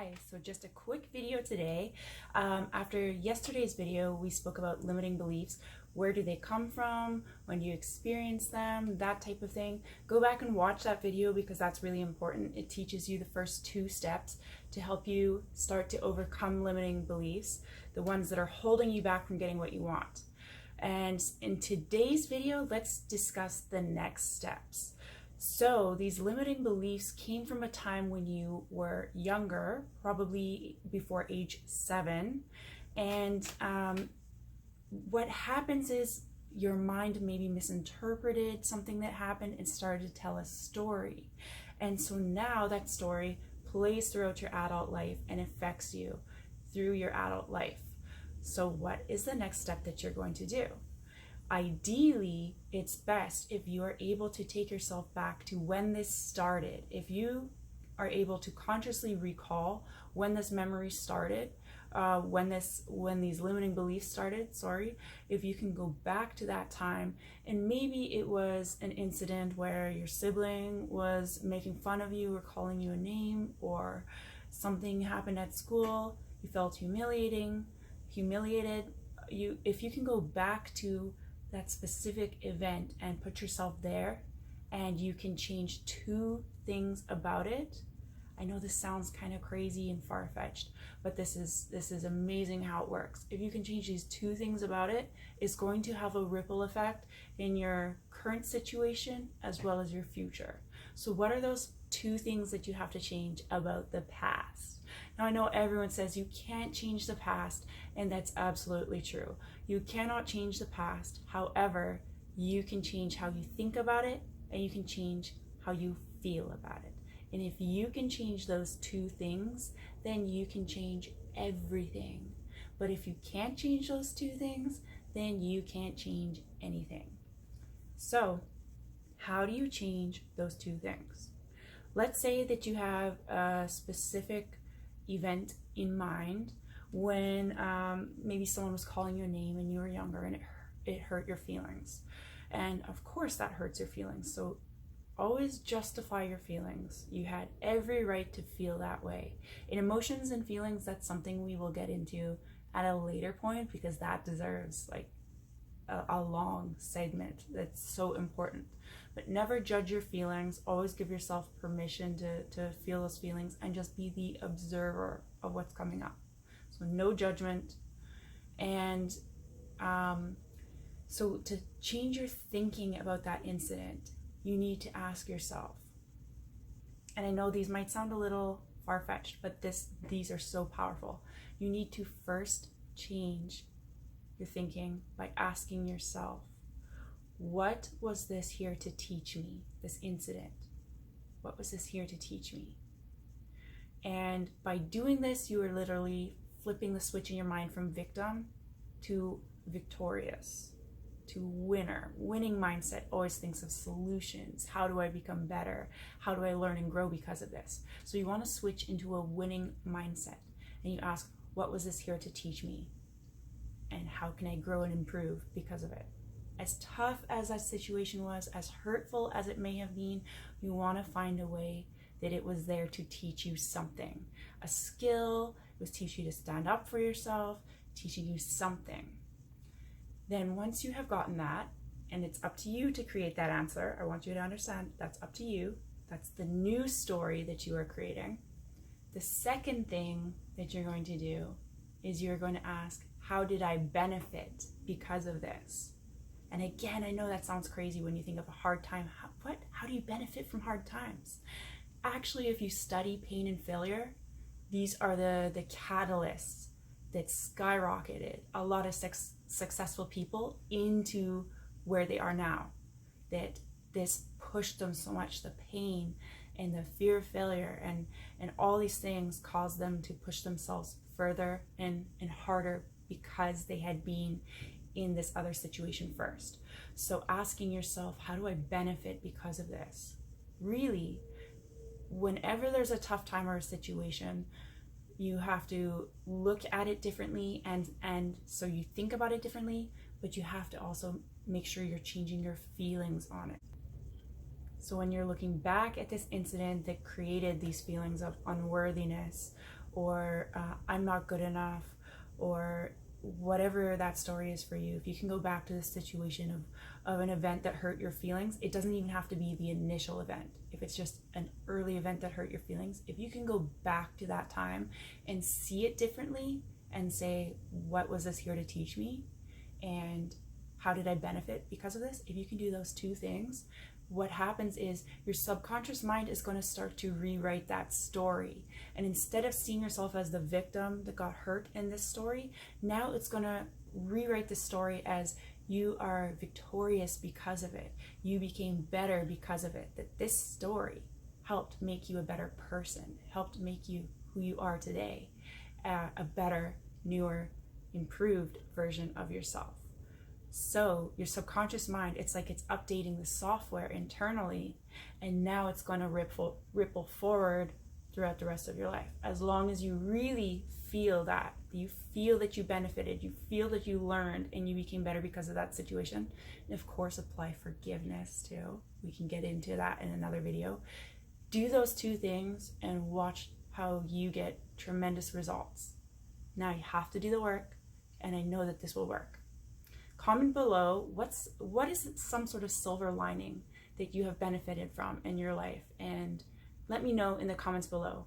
Hi, so just a quick video today. After yesterday's video, we spoke about limiting beliefs. Where do they come from? When do you experience them? That type of thing. Go back and watch that video because that's really important. It teaches you the first 2 steps to help you start to overcome limiting beliefs, the ones that are holding you back from getting what you want. And in today's video, let's discuss the next steps. So these limiting beliefs came from a time when you were younger, probably before age 7. And what happens is your mind maybe misinterpreted something that happened and started to tell a story. And so now that story plays throughout your adult life and affects you through your adult life. So what is the next step that you're going to do? Ideally, it's best if you are able to take yourself back to when this started. If you are able to consciously recall when this memory started, when these limiting beliefs started, if you can go back to that time, and maybe it was an incident where your sibling was making fun of you or calling you a name, or something happened at school, you felt humiliated. If you can go back to that specific event and put yourself there, and you can change 2 things about it. I know this sounds kind of crazy and far-fetched, but this is amazing how it works. If you can change these 2 things about it, it's going to have a ripple effect in your current situation as well as your future. So what are those 2 things that you have to change about the past? Now, I know everyone says you can't change the past, and that's absolutely true. You cannot change the past. However, you can change how you think about it, and you can change how you feel about it. And if you can change those 2 things, then you can change everything. But if you can't change those 2 things, then you can't change anything. So, how do you change those 2 things? Let's say that you have a specific event in mind when maybe someone was calling your name and you were younger, and it hurt your feelings. And of course that hurts your feelings. So always justify your feelings. You had every right to feel that way. In emotions and feelings, that's something we will get into at a later point, because that deserves like a long segment. That's so important. But never judge your feelings. Always give yourself permission to feel those feelings, and just be the observer of what's coming up. So no judgment. And so to change your thinking about that incident, you need to ask yourself, and I know these might sound a little far-fetched, but these are so powerful. You need to first change your thinking by asking yourself, what was this here to teach me, this incident? What was this here to teach me? And by doing this, you are literally flipping the switch in your mind from victim to victorious, to winner. Winning mindset always thinks of solutions. How do I become better? How do I learn and grow because of this? So you want to switch into a winning mindset, and you ask, what was this here to teach me? And how can I grow and improve because of it? As tough as that situation was, as hurtful as it may have been, you want to find a way that it was there to teach you something. A skill, it was teach you to stand up for yourself, teaching you something. Then once you have gotten that, and it's up to you to create that answer, I want you to understand that's up to you. That's the new story that you are creating. The second thing that you're going to do is you're going to ask, how did I benefit because of this? And again, I know that sounds crazy when you think of a hard time. How do you benefit from hard times? Actually, if you study pain and failure, these are the catalysts that skyrocketed a lot of successful people into where they are now. That this pushed them so much, the pain and the fear of failure and all these things caused them to push themselves further and harder, because they had been in this other situation first. So asking yourself, how do I benefit because of this? Really, whenever there's a tough time or a situation, you have to look at it differently, and so you think about it differently, but you have to also make sure you're changing your feelings on it. So when you're looking back at this incident that created these feelings of unworthiness or I'm not good enough, or whatever that story is for you. If you can go back to the situation of an event that hurt your feelings, it doesn't even have to be the initial event. If it's just an early event that hurt your feelings, if you can go back to that time and see it differently and say, what was this here to teach me? And how did I benefit because of this? If you can do those two things, what happens is your subconscious mind is going to start to rewrite that story. And instead of seeing yourself as the victim that got hurt in this story, now it's going to rewrite the story as you are victorious because of it. You became better because of it. That this story helped make you a better person, helped make you who you are today, a better, newer, improved version of yourself. So your subconscious mind, it's like it's updating the software internally, and now it's going to ripple forward throughout the rest of your life. As long as you really feel that, you feel that you benefited, you feel that you learned and you became better because of that situation. And of course, apply forgiveness too. We can get into that in another video. Do those two things and watch how you get tremendous results. Now you have to do the work, and I know that this will work. Comment below what is some sort of silver lining that you have benefited from in your life, and let me know in the comments below.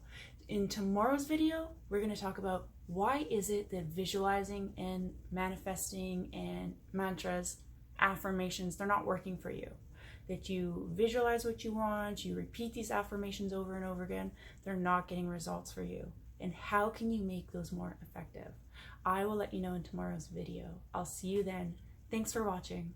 In tomorrow's video, we're going to talk about why is it that visualizing and manifesting and mantras, affirmations, they're not working for you. That you visualize what you want, you repeat these affirmations over and over again, they're not getting results for you. And how can you make those more effective? I will let you know in tomorrow's video. I'll see you then. Thanks for watching.